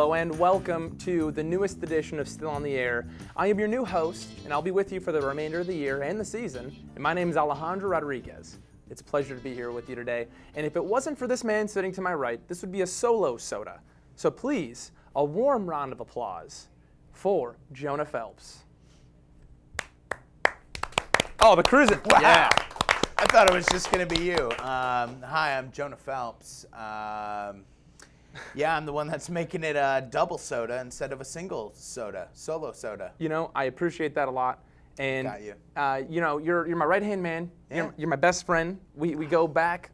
Hello and welcome to the newest edition of Still on the Air. I am your new host, and I'll be with you for the remainder of the year and the season. And my name is Alejandro Rodriguez. It's a pleasure to be here with you today. And if it wasn't for this man sitting to my right, this would be a solo soda. So please, a warm round of applause for Jonah Phelps. Oh, the cruising. Wow. Yeah. I thought it was just going to be you. Hi, I'm Jonah Phelps. Yeah, I'm the one that's making it a double soda instead of a single soda, solo soda. You know, I appreciate that a lot. And Got you. You know, you're my right-hand man. Yeah. You're my best friend. We go back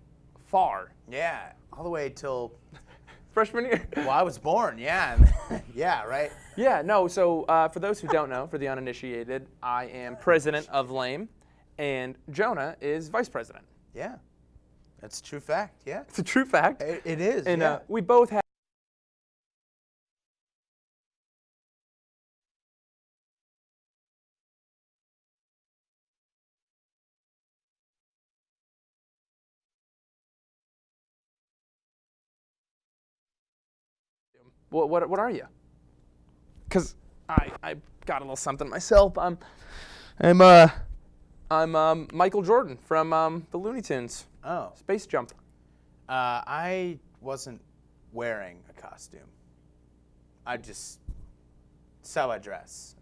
far. Yeah, all the way till Freshman year. well, I was born. Yeah, yeah, right. Yeah, no, so for those who don't know, for the uninitiated, I am president of LAME, and Jonah is vice president. Yeah, that's a true fact. Yeah, It's a true fact. it is. And yeah. we both have. What are you? Because I got a little something myself. I'm Michael Jordan from the Looney Tunes. Oh, Space Jump. I wasn't wearing a costume. That's how I dress.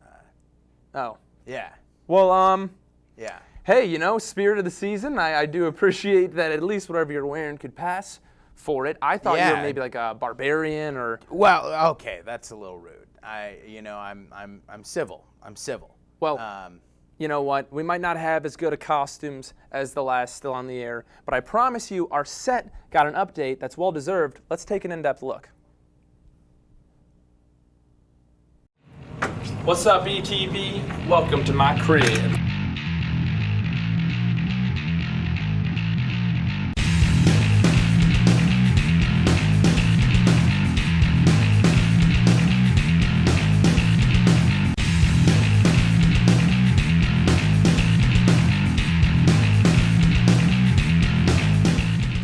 Oh. Yeah, Well, yeah. hey, you know, spirit of the season. I do appreciate that at least whatever you're wearing could pass for it. I thought you Yeah. were maybe like a barbarian or. Well, okay, that's a little rude. I'm civil. I'm civil. Well, you know what? We might not have as good a costumes as the last Still on the Air, but I promise you our set got an update that's well deserved. Let's take an in-depth look. What's up, ETB? Welcome to my crib.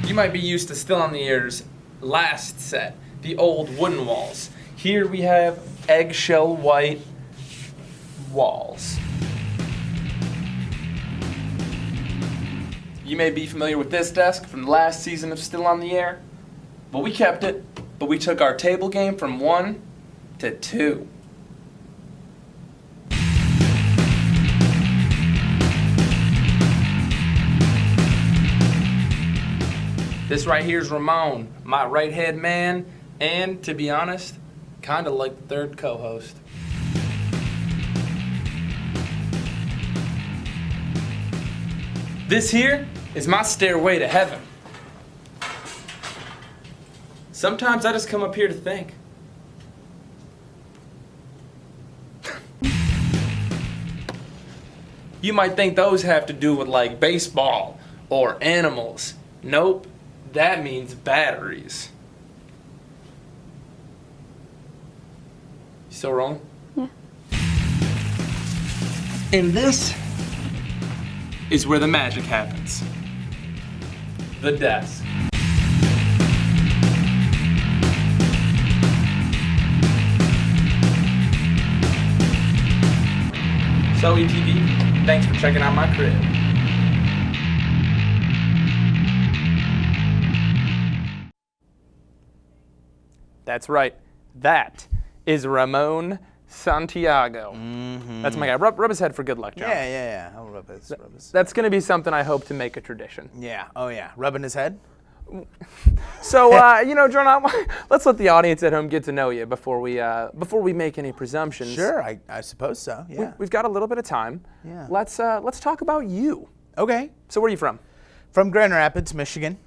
You might be used to Still on the Air's last set, the old wooden walls. Here we have eggshell white walls. You may be familiar with this desk from the last season of Still on the Air, but we kept it, but we took our table game from 1 to 2. This right here is Ramon, my right-hand man, and to be honest, kind of like the third co-host. This here is my stairway to heaven. Sometimes I just come up here to think. You might think those have to do with like baseball or animals. Nope. That means batteries. You still rolling? Yeah. And this is where the magic happens. The desk. So ETV, thanks for checking out my crib. That's right. That is Ramon Santiago. Mm-hmm. That's my guy. Rub his head for good luck, John. Yeah. I'll rub his. That's going to be something I hope to make a tradition. Yeah. Oh yeah. Rubbing his head. So, you know, John, let's let the audience at home get to know you before we make any presumptions. Sure. I suppose so. Yeah. We've got a little bit of time. Yeah. Let's talk about you. Okay. So, where are you from? From Grand Rapids, Michigan.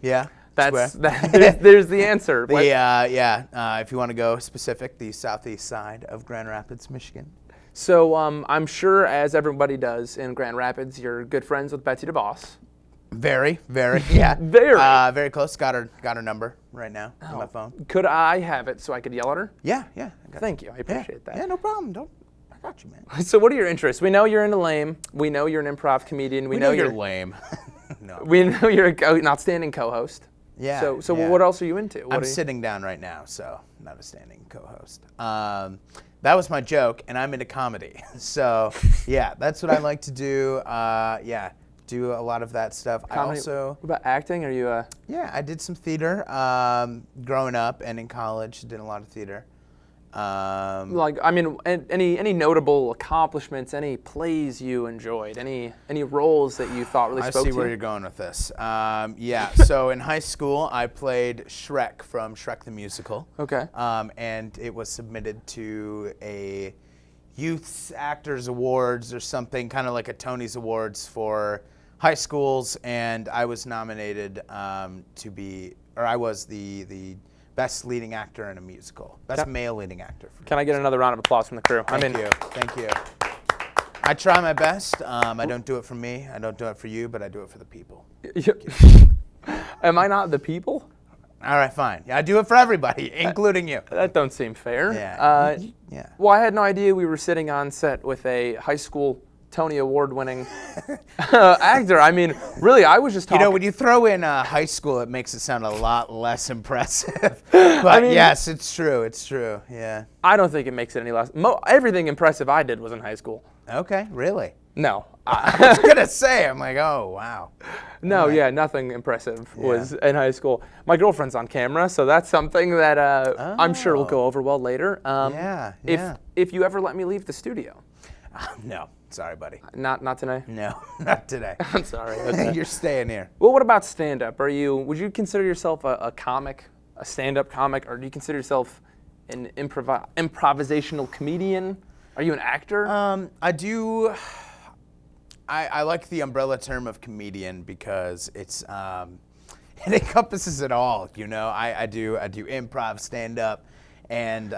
Yeah. There's the answer. If you want to go specific, the southeast side of Grand Rapids, Michigan. So I'm sure, as everybody does in Grand Rapids, you're good friends with Betsy DeVos. Very, yeah. Very close. Got her number right now on my phone. Could I have it so I could yell at her? Yeah. Thank you. I appreciate that. Yeah, no problem. I got you, man. So what are your interests? We know you're into LAME. We know you're an improv comedian. We know you're lame. No. We know you're an outstanding co-host. Yeah. So yeah. what else are you into? What I'm are you- sitting down right now, so not a standing co-host. That was my joke, and I'm into comedy. So yeah, that's what I like to do. Yeah, do a lot of that stuff. Comedy? I also, What about acting? Are you yeah, I did some theater growing up and in college. Did a lot of theater. like, I mean, any notable accomplishments, any plays you enjoyed, any roles that you thought really I spoke see to where you? you're going with this. Yeah, so in high school, I played Shrek from Shrek the Musical. Okay. And it was submitted to a Youth Actors Awards or something, kind of like a Tony's Awards for high schools, and I was nominated to be, or I was the best leading actor in a musical, best male leading actor. Can I get another round of applause from the crew? Thank you. I try my best. I don't do it for me. I don't do it for you, but I do it for the people. Am I not the people? All right, fine. Yeah, I do it for everybody, including you. That don't seem fair. Yeah. Yeah. Well, I had no idea we were sitting on set with a high school Tony Award-winning actor. I mean, really, I was just talking. You know, when you throw in high school, it makes it sound a lot less impressive. But I mean, yes, it's true. It's true. Yeah. I don't think it makes it any less. Everything impressive I did was in high school. Okay, really? No. I was going to say, I'm like, oh, wow. No, Right. yeah, nothing impressive was in high school. My girlfriend's on camera, so that's something that I'm sure will go over well later. If you ever let me leave the studio. No, sorry, buddy. Not today? No, not today. I'm sorry. Okay. You're staying here. Well, what about stand-up? Would you consider yourself a comic, a stand-up comic, or do you consider yourself an improvisational comedian? Are you an actor? I do. I like the umbrella term of comedian because it's it encompasses it all. You know, I do improv, stand up, and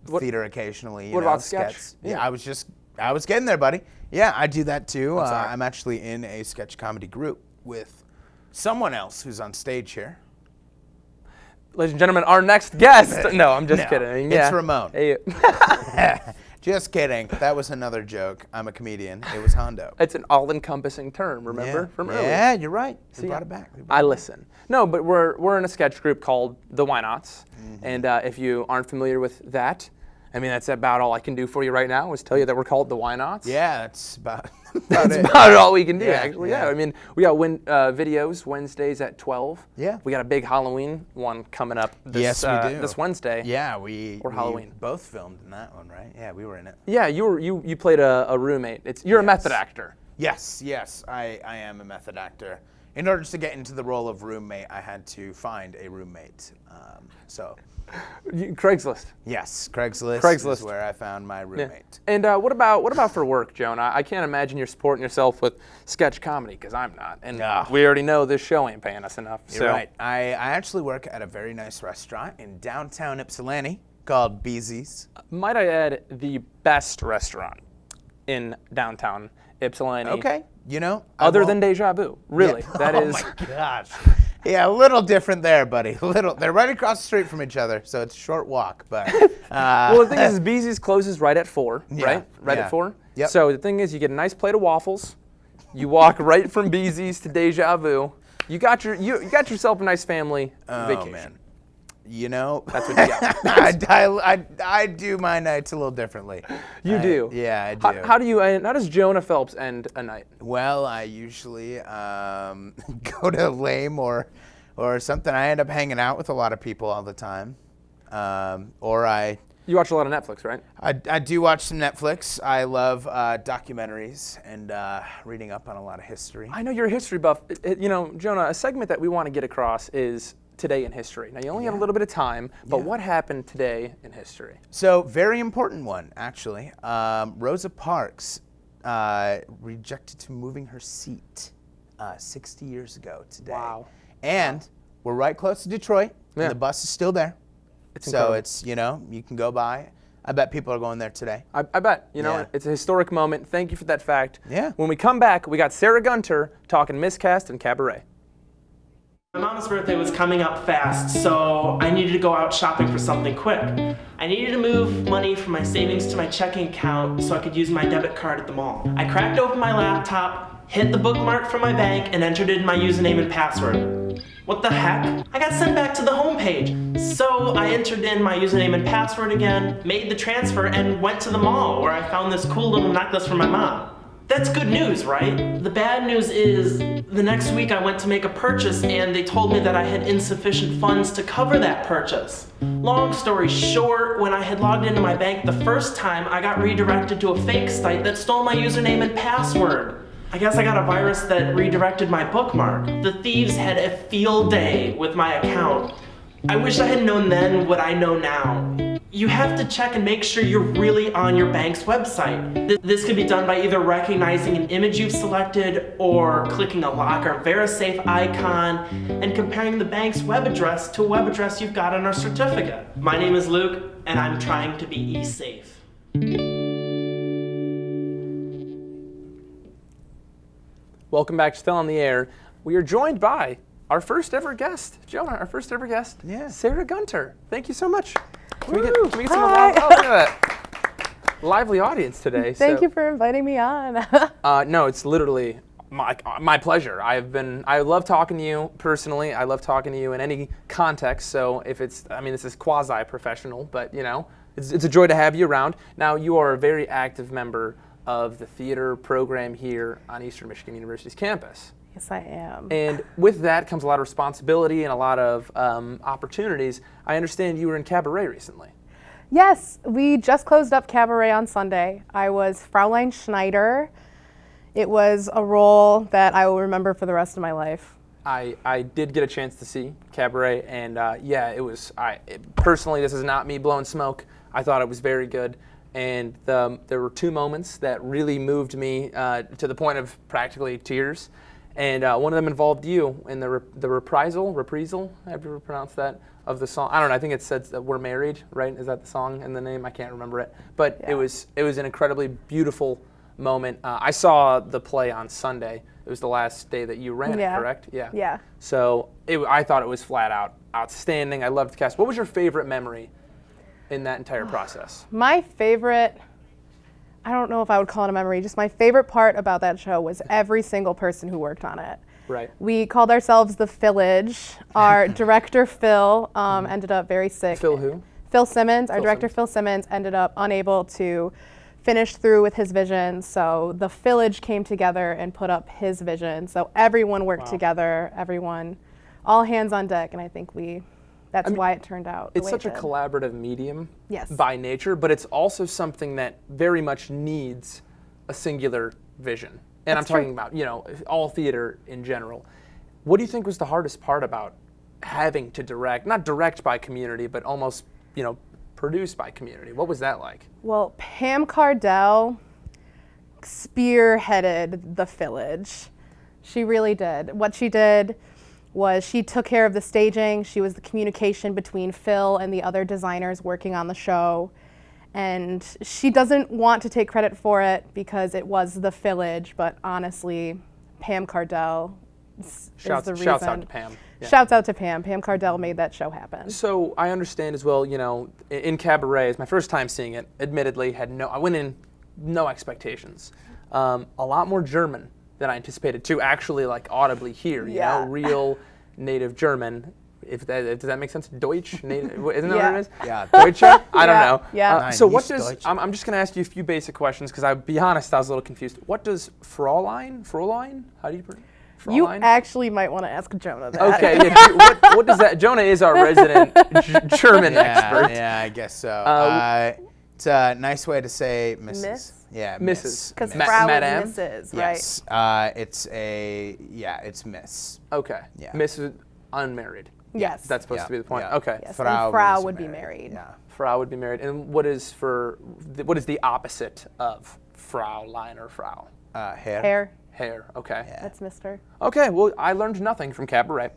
theater occasionally. What about sketch? Yeah, I was getting there, buddy. Yeah, I do that too. What's that? I'm actually in a sketch comedy group with someone else who's on stage here. Ladies and gentlemen, our next guest. No, I'm just kidding. Yeah. It's Ramon. Hey. Just kidding. That was another joke. I'm a comedian. It was Hondo. It's an all-encompassing term, remember? From earlier. Yeah, you're right. We See, brought it back. I listen. No, but we're in a sketch group called The Why Nots. And if you aren't familiar with that, I mean, that's about all I can do for you right now is tell you that we're called The Why Nots. Yeah, that's about That's it. about all we can do, actually. yeah. Yeah, I mean, we got videos Wednesdays at 12. Yeah. We got a big Halloween one coming up this, Yes, we do. this Wednesday. Yeah, we Halloween. both filmed in that one, right? Yeah, we were in it. Yeah, you played a roommate. You're a method actor. Yes, I am a method actor. In order to get into the role of roommate, I had to find a roommate. Craigslist. Yes, Craigslist is where I found my Yeah. roommate. And what about for work, Joan? I can't imagine you're supporting yourself with sketch comedy because I'm not. And No. we already know this show ain't paying us enough. You're right. I actually work at a very nice restaurant in downtown Ypsilanti called Beezy's. Might I add, the best restaurant in downtown Ypsilanti. Okay, you know. Other than Deja Vu, really. Yeah. That is. Oh my gosh. Yeah, a little different there, buddy. They're right across the street from each other, so it's a short walk. But Well, the thing is, Beezy's closes right at 4, right? Right yeah. at 4. Yep. So the thing is, you get a nice plate of waffles. You walk right from Beezy's to Deja Vu. You got yourself a nice family vacation. Oh man, you know, That's what you got. I do my nights a little differently. You do. Yeah, I do. How does Jonah Phelps end a night? Well, I usually go to Lame or something. I end up hanging out with a lot of people all the time, You watch a lot of Netflix, right? I do watch some Netflix. I love documentaries and reading up on a lot of history. I know you're a history buff. You know, Jonah, a segment that we want to get across is Today in History. Now, you only have a little bit of time, but what happened today in history? So, very important one, actually. Rosa Parks rejected to moving her seat 60 years ago today. Wow. And we're right close to Detroit, Yeah. and the bus is still there. It's So incredible. it's, you know, you can go by. I bet people are going there today. I bet. You know, Yeah. it's a historic moment. Thank you for that fact. Yeah. When we come back, we got Sarah Gunter talking miscast and cabaret. My mom's birthday was coming up fast, so I needed to go out shopping for something quick. I needed to move money from my savings to my checking account so I could use my debit card at the mall. I cracked open my laptop, hit the bookmark from my bank, and entered in my username and password. What the heck? I got sent back to the home page. So I entered in my username and password again, made the transfer, and went to the mall where I found this cool little necklace for my mom. That's good news, right? The bad news is, the next week I went to make a purchase and they told me that I had insufficient funds to cover that purchase. Long story short, when I had logged into my bank the first time, I got redirected to a fake site that stole my username and password. I guess I got a virus that redirected my bookmark. The thieves had a field day with my account. I wish I had known then what I know now. You have to check and make sure you're really on your bank's website. This can be done by either recognizing an image you've selected or clicking a lock or VeriSafe icon and comparing the bank's web address to a web address you've got on our certificate. My name is Luke, and I'm trying to be e-safe. Welcome back to Still on the Air. We are joined by our first ever guest, Jonah, our first ever guest, Sarah Gunter. Thank you so much. Can we get some applause? Oh, look at that. Lively audience today. Thank you for inviting me on. No, it's literally my pleasure. I love talking to you personally. I love talking to you in any context. So if this is quasi-professional, but it's a joy to have you around. Now, you are a very active member of the theater program here on Eastern Michigan University's campus. Yes, I am. And with that comes a lot of responsibility and a lot of opportunities. I understand you were in cabaret recently. Yes, we just closed up cabaret on Sunday. I was Fraulein Schneider. It was a role that I will remember for the rest of my life. I did get a chance to see cabaret, and it was. Personally, this is not me blowing smoke. I thought it was very good. And there were two moments that really moved me to the point of practically tears. And one of them involved you in the reprisal, however you pronounce that, of the song. I don't know, I think it says that We're Married, right? Is that the song and the name? I can't remember it. But yeah. It was an incredibly beautiful moment. I saw the play on Sunday. It was the last day that you ran it, correct? Yeah. Yeah. So I thought it was flat out outstanding. I loved the cast. What was your favorite memory in that entire process? My favorite, I don't know if I would call it a memory, just my favorite part about that show was every single person who worked on it. Right. We called ourselves the Village. Our director, Phil, ended up very sick. Phil who? Phil Simmons. Our director, Phil Simmons, ended up unable to finish through with his vision. So the Village came together and put up his vision. So everyone worked together, all hands on deck, and I think that's why it turned out the way It's such it a did. collaborative medium Yes. by nature, but it's also something that very much needs a singular vision. And That's I'm talking about, all theater in general. What do you think was the hardest part about having to direct, not direct by community, but almost, produce by community? What was that like? Well, Pam Cardell spearheaded the Village. She really did. What she did was she took care of the staging. She was the communication between Phil and the other designers working on the show. And she doesn't want to take credit for it because it was the Village, but honestly, Pam Cardell is the reason. Shouts out to Pam. Yeah. Shouts out to Pam. Pam Cardell made that show happen. So I understand as well, in cabaret, it's my first time seeing it, admittedly, I went in no expectations. A lot more German than I anticipated to actually audibly hear, real native German. Does that make sense? Deutsch? Native, isn't that what it is? Yeah. Deutsche? I don't know. Yeah. So what does, I'm just going to ask you a few basic questions because I'll be honest, I was a little confused. What does Fraulein, how do you pronounce it? You actually might want to ask Jonah that. Okay, what does that, Jonah is our resident German expert. Yeah, I guess so. It's a nice way to say Mrs. Miss? Yeah, Mrs. Because Ma- Frau Madame? is Mrs., right? Yes. It's Miss. Okay. Yeah. Mrs. Unmarried. Yes. That's supposed to be the point. Yeah. Okay. Yes, Frau and Frau was would be married. Yeah. Frau would be married. And what is the opposite of Fraulein or Frau? Hair. Hair. Okay. Yeah. That's Mr. Okay. Well, I learned nothing from cabaret,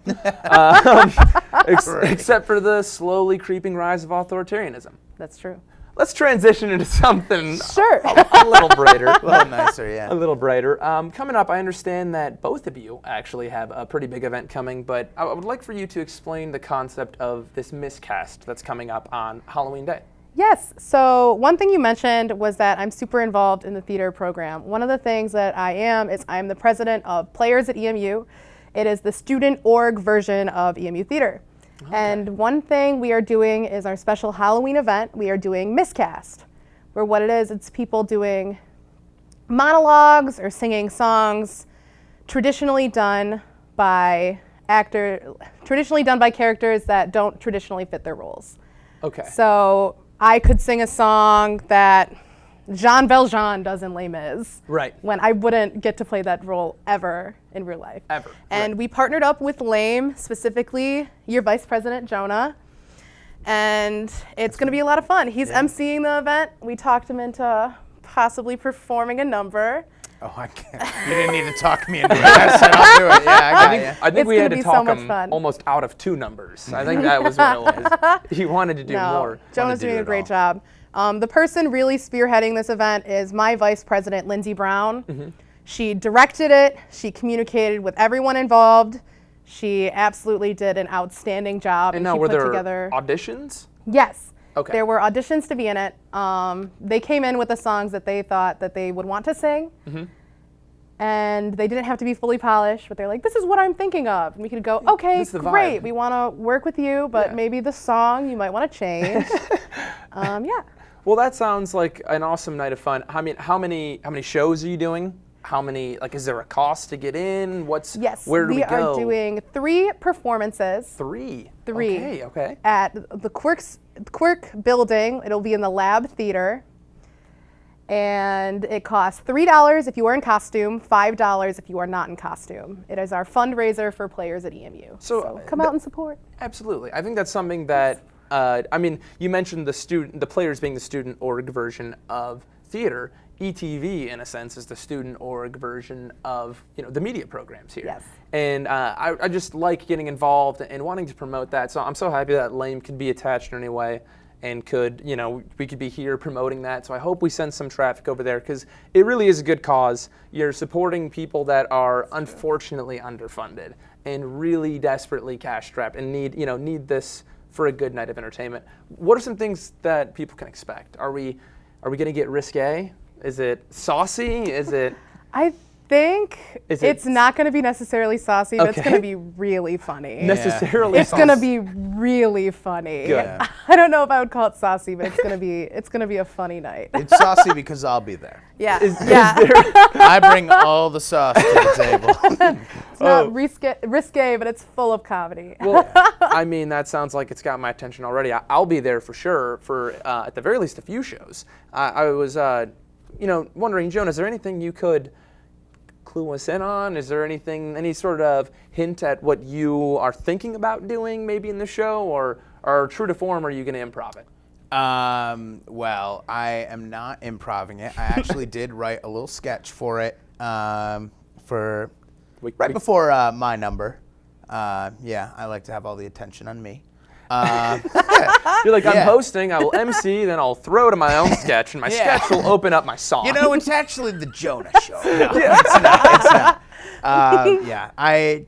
except for the slowly creeping rise of authoritarianism. That's true. Let's transition into something Sure. a little brighter. A little nicer, yeah. A little brighter. Coming up, I understand that both of you actually have a pretty big event coming, but I would like for you to explain the concept of this miscast that's coming up on Halloween Day. Yes. So one thing you mentioned was that I'm super involved in the theater program. One of the things that I am is I'm the president of Players at EMU. It is the student org version of EMU Theater. Okay. And one thing we are doing is our special Halloween event. We are doing Miscast, where what it is, it's people doing monologues or singing songs traditionally done by characters that don't traditionally fit their roles. Okay. So I could sing a song that Jean Valjean does in Les Mis. Right. When I wouldn't get to play that role ever in real life. Ever. And we partnered up with Lame, specifically your Vice President, Jonah. And it's going to be a lot of fun. He's emceeing the event. We talked him into possibly performing a number. Oh, I can't. You didn't need to talk me into it. I said I'll do it. Yeah, I got you. I think It's we gonna had to be talk so much him fun. almost out of 2 numbers. I think that was what it was. He wanted to do more. Jonah's do doing a it great all. job. The person really spearheading this event is my Vice President, Lindsay Brown. She directed it. She communicated with everyone involved. She absolutely did an outstanding job. And now, she were put there together auditions? Yes. Okay. There were auditions to be in it. They came in with the songs that they thought that they would want to sing. And they didn't have to be fully polished, but they're like, this is what I'm thinking of. And we could go, okay, This is the great. vibe. We want to work with you, but Yeah. maybe the song you might want to change. Yeah. Well, that sounds like an awesome night of fun. I mean, how many shows are you doing? How many, like, is there a cost to get in? Yes, Where do we go? are doing 3 performances. 3. 3. Okay. At the Quirk building. It'll be in the Lab Theater. And it costs $3 if you are in costume, $5 if you are not in costume. It is our fundraiser for Players at EMU. So come out and support. Absolutely. I think that's something that, I mean, you mentioned the Players being the student org version of theater. ETV, in a sense, is the student org version of, the media programs here. Yes. And I just like getting involved and wanting to promote that. So I'm so happy that Lame could be attached in any way and could, we could be here promoting that. So I hope we send some traffic over there because it really is a good cause. You're supporting people that are unfortunately underfunded and really desperately cash strapped and need this for a good night of entertainment. What are some things that people can expect? Are we going to get risque? Is it saucy? Is it? I think Is it- it's not going to be necessarily saucy, but it's Okay. going to be really funny. Necessarily It's going to be really funny. Good. Yeah. I don't know if I would call it saucy, but it's going to be a funny night. It's saucy because I'll be there. Yeah. Is yeah. there? I bring all the sauce to the table. It's not risque, but it's full of comedy. Well, I mean, that sounds like it's got my attention already. I'll be there for sure for, at the very least, a few shows. I was, wondering, Jonah, is there anything you could clue us in on? Is there any sort of hint at what you are thinking about doing maybe in the show, or true to form, are you going to improv it? Well, I am not improving it. I actually did write a little sketch for it before my number. Yeah, I like to have all the attention on me. You're like, I'm Yeah. hosting, I will MC, then I'll throw to my own sketch, and my Yeah. sketch will open up my song. It's actually the Jonah show. No, it's not. Yeah, I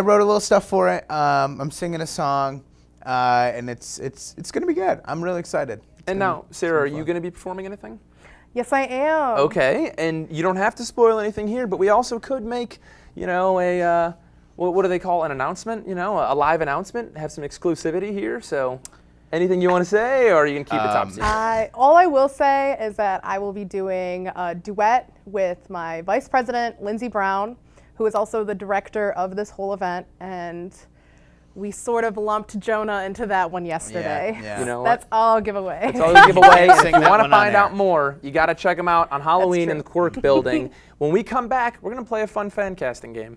wrote a little stuff for it. I'm singing a song, and it's gonna be good. I'm really excited. And now, Sarah, are you going to be performing anything? Yes, I am. Okay, and you don't have to spoil anything here, but we also could make, a what do they call an announcement? A live announcement, have some exclusivity here. So, anything you want to say, or are you gonna keep it top secret? All I will say is that I will be doing a duet with my Vice President, Lindsay Brown, who is also the director of this whole event, and we sort of lumped Jonah into that one yesterday. Yeah. You know what? That's all I'll give away. It's all a giveaway. If Sing you that want to one on find out air. more, you got to check them out on Halloween in the true. Quirk building. When we come back, we're going to play a fun fan casting game.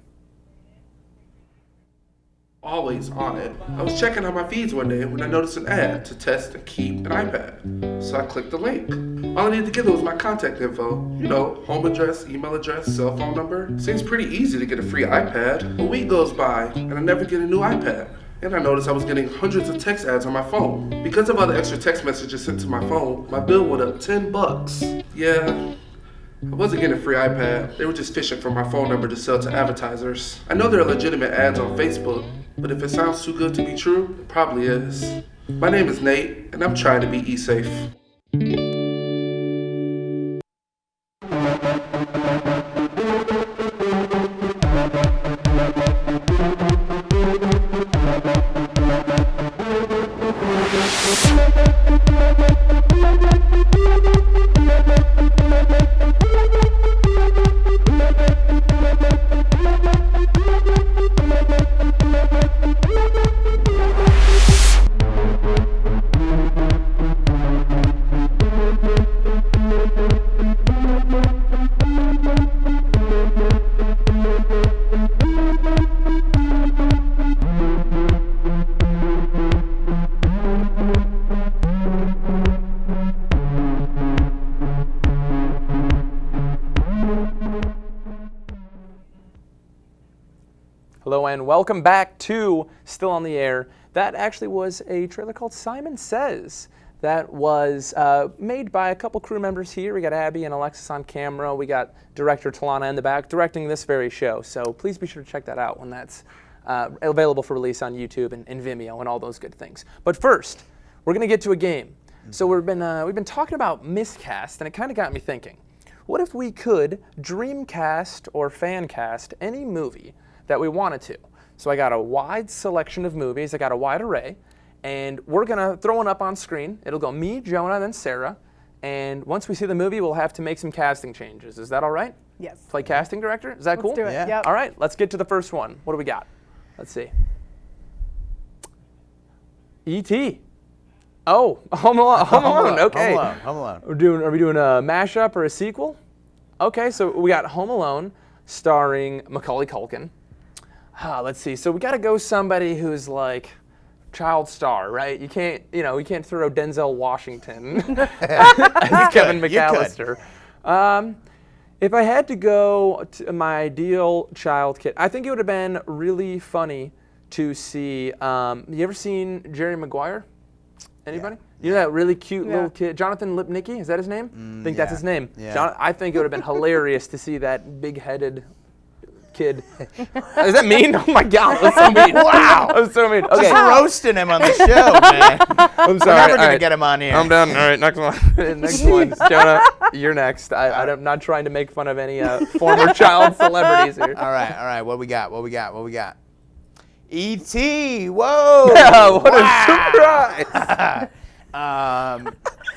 Always on it. I was checking out my feeds one day when I noticed an ad to test and keep an iPad. So I clicked the link. All I needed to give them was my contact info. Home address, email address, cell phone number. Seems pretty easy to get a free iPad. A week goes by and I never get a new iPad. And I noticed I was getting hundreds of text ads on my phone. Because of all the extra text messages sent to my phone, my bill went up $10. Yeah. I wasn't getting a free iPad. They were just fishing for my phone number to sell to advertisers. I know there are legitimate ads on Facebook, but if it sounds too good to be true, it probably is. My name is Nate, and I'm trying to be E-safe. Hello and welcome back to Still on the Air. That actually was a trailer called Simon Says that was made by a couple crew members here. We got Abby and Alexis on camera. We got director Talana in the back directing this very show. So please be sure to check that out when that's available for release on YouTube and Vimeo and all those good things. But first, we're going to get to a game. So we've been talking about miscast, and it kind of got me thinking. What if we could dreamcast or fancast any movie that we wanted to? So I got a wide selection of movies. I got a wide array, and we're gonna throw one up on screen. It'll go me, Jonah, then Sarah, and once we see the movie, we'll have to make some casting changes. Is that all right? Yes. Play casting director. Is that cool? Let's do it. Yeah. Yep. All right. Let's get to the first one. What do we got? Let's see. E.T. Oh, Home Alone. Okay. Home Alone. Are we doing a mashup or a sequel? Okay, so we got Home Alone starring Macaulay Culkin. Let's see. So we got to go somebody who's like child star, right? You can't throw Denzel Washington as Kevin McAllister. If I had to go to my ideal child kid, I think it would have been really funny to see. You ever seen Jerry Maguire? Anybody? Yeah. You know that really cute little kid, Jonathan Lipnicki? Is that his name? I think that's his name. Yeah. I think it would have been hilarious to see that big-headed kid. Is that mean? Oh my God, that's so mean. Wow, that's so mean. Okay. Just roasting him on the show, man. I'm sorry. We're never All gonna right. get him on here. I'm done. All right, next one. Next one. Jonah, you're next. I'm not trying to make fun of any former child celebrities here. All right. What we got? E.T. Whoa! Yeah, what a surprise!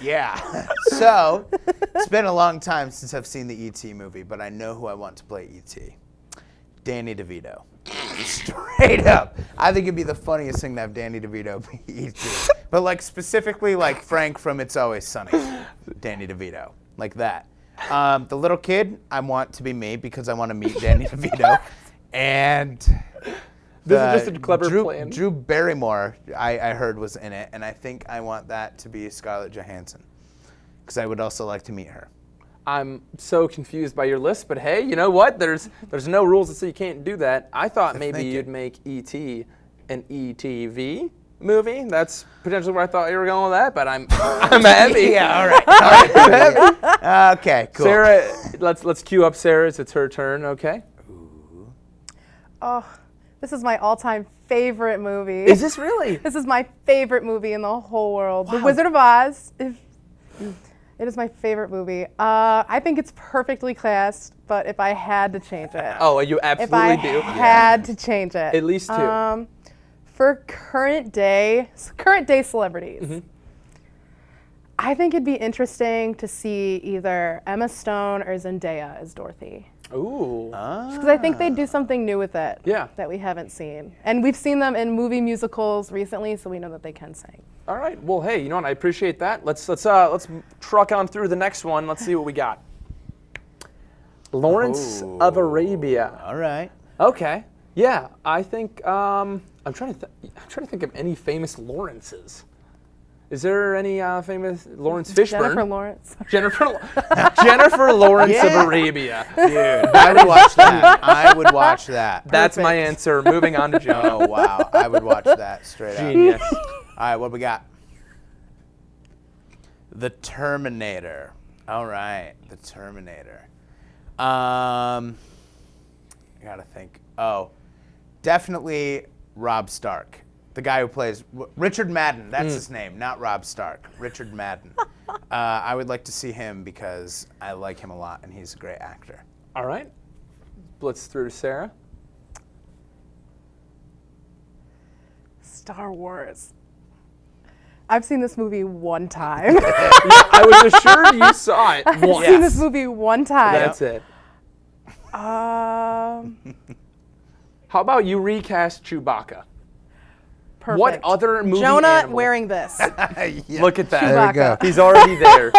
Yeah. So, it's been a long time since I've seen the E.T. movie, but I know who I want to play E.T. Danny DeVito. Straight up. I think it'd be the funniest thing to have Danny DeVito be E.T. But like specifically like Frank from It's Always Sunny. Danny DeVito. Like that. The little kid, I want to be me because I want to meet Danny DeVito. And This is just a clever plan. Drew Barrymore, I heard, was in it, and I think I want that to be Scarlett Johansson because I would also like to meet her. I'm so confused by your list, but hey, you know what? There's no rules that say you can't do that. I thought maybe you'd make E.T. an ETV movie. That's potentially where I thought you were going with that, but I'm happy. Yeah, all right. I'm happy. Okay, cool. Sarah, let's cue up Sarah's. It's her turn, okay? Oh, this is my all-time favorite movie. Is this really? This is my favorite movie in the whole world. The Wizard of Oz. It is my favorite movie. I think it's perfectly cast, but if I had to change it. Oh, you absolutely if I do. had to change it. At least two. For current day celebrities, I think it'd be interesting to see either Emma Stone or Zendaya as Dorothy. Ooh. Because I think they'd do something new with it that we haven't seen. And we've seen them in movie musicals recently, so we know that they can sing. All right. Well, hey, you know what? I appreciate that. Let's truck on through the next one. Let's see what we got. Lawrence of Arabia. All right. Okay. Yeah, I think I'm trying to think of any famous Lawrences. Is there any famous Lawrence Fishburne? Jennifer Lawrence. Jennifer Lawrence of Arabia. Dude, I would watch that. I would watch that. That's my answer. Moving on to Jonah. Oh, wow. I would watch that straight up. Genius. All right, what we got? The Terminator. All right, The Terminator. I gotta think. Oh, definitely Rob Stark, the guy who plays Richard Madden. That's his name, not Rob Stark. Richard Madden. I would like to see him because I like him a lot, and he's a great actor. All right. Blitz through to Sarah. Star Wars. I've seen this movie one time. I was assured you saw it I've once. seen this movie one time. That's it. How about you recast Chewbacca? Perfect. What other movie Jonah animal? wearing this. Yeah. Look at that. There we go. He's already there.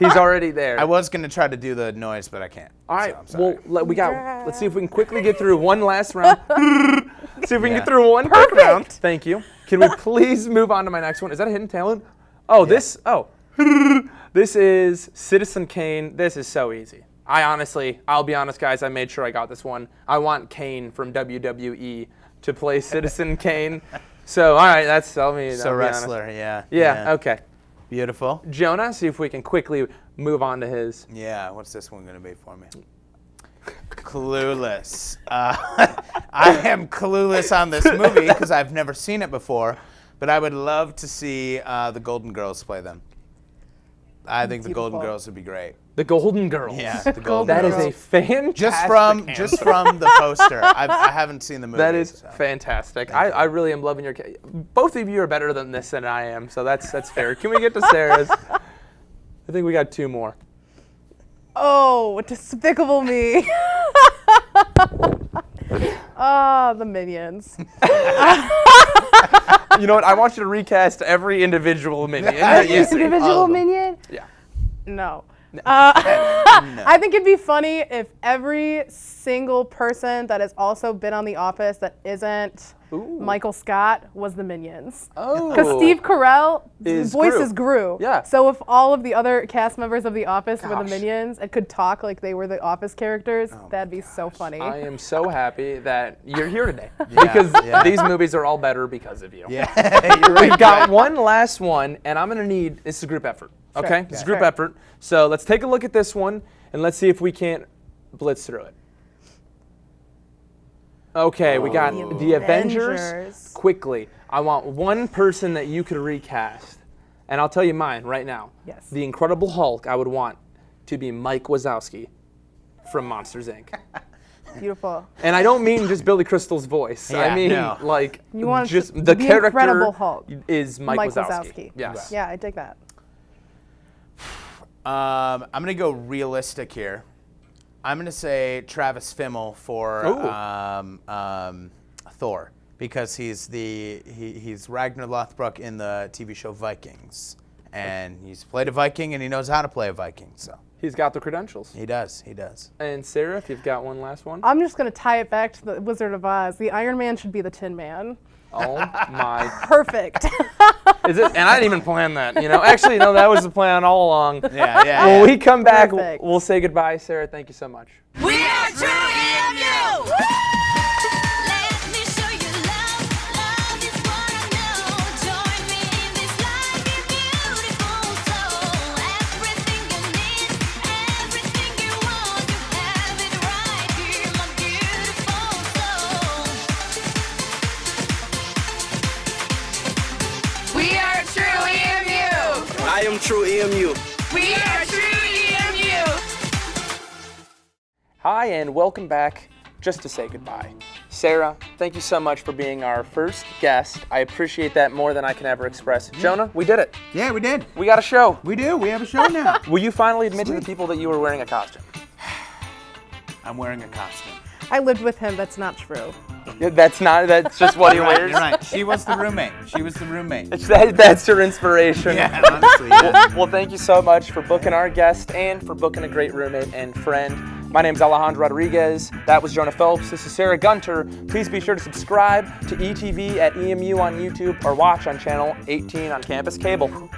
He's already there. I was going to try to do the noise, but I can't. All right. So I'm sorry. Well, let's see if we can quickly get through one last round. See if we can get through one quick Perfect. round. Thank you. Can we please move on to my next one? Is that a hidden talent? Oh, this is Citizen Kane. This is so easy. I'll be honest, guys, I made sure I got this one. I want Kane from WWE to play Citizen Kane. So, all right, I'll be wrestler, honest. yeah. Yeah, okay. Beautiful. Jonah, see if we can quickly move on to his. Yeah, what's this one going to be for me? Clueless. I am clueless on this movie because I've never seen it before, but I would love to see the Golden Girls play them. I think the Golden Girls would be great. The Golden Girls. Yeah, the Golden That Girls. is a fantastic Just from the poster. I haven't seen the movie. That is so. fantastic. I really am loving your case. Both of you are better than this than I am, so that's fair. Can we get to Sarah's? I think we got two more. Oh, Despicable Me. Oh, the Minions. You know what? I want you to recast every individual minion that you see. Individual Minion? Yeah. No. I think it'd be funny if every single person that has also been on The Office that isn't Michael Scott was the Minions. Oh. Because Steve Carell, Is his voice Gru. is Gru. Yeah. So if all of the other cast members of The Office were Gosh. the Minions and could talk like they were the Office characters, that'd be so funny. I am so happy that you're here today because these movies are all better because of you. Yeah, you're right. We've got one last one, and I'm going to need, it's a group effort, okay? It's a group effort. So let's take a look at this one, and let's see if we can't blitz through it. Okay, we got the Avengers. Quickly, I want one person that you could recast, and I'll tell you mine right now. Yes. The Incredible Hulk, I would want to be Mike Wazowski from Monsters, Inc. Beautiful. And I don't mean just Billy Crystal's voice. I mean, like, You want just the the character Incredible Hulk is Mike Wazowski. Yes. Yeah, I dig that. I'm going to go realistic here. I'm going to say Travis Fimmel for Thor because he's Ragnar Lothbrok in the TV show Vikings. And he's played a Viking and he knows how to play a Viking. So He's got the credentials. he does. And Sarah, if you've got one last one. I'm just going to tie it back to the Wizard of Oz. The Iron Man should be the Tin Man. Oh my. Perfect. Is it? And I didn't even plan that. Actually, no, that was the plan all along. Yeah. When we come back, Perfect. we'll say goodbye. Sarah, thank you so much. We are true EMU! Let me show you love. Love is what I know. Join me in this life, be beautiful soul. Everything you need, everything you want, you have it right here, my beautiful soul. We are true EMU! I am true EMU. We are true EMU! Hi, and welcome back. Just to say goodbye. Sarah, thank you so much for being our first guest. I appreciate that more than I can ever express. Jonah, we did it. Yeah, we did. We got a show. We do. We have a show now. Will you finally admit to the people that you were wearing a costume? I'm wearing a costume. I lived with him. That's not true. Yeah, that's just what he wears. You're right. She was the roommate. That's her inspiration. Yeah, honestly. Yeah. Well, thank you so much for booking our guest and for booking a great roommate and friend. My name's Alejandro Rodriguez. That was Jonah Phelps. This is Sarah Gunter. Please be sure to subscribe to ETV at EMU on YouTube or watch on channel 18 on Campus Cable.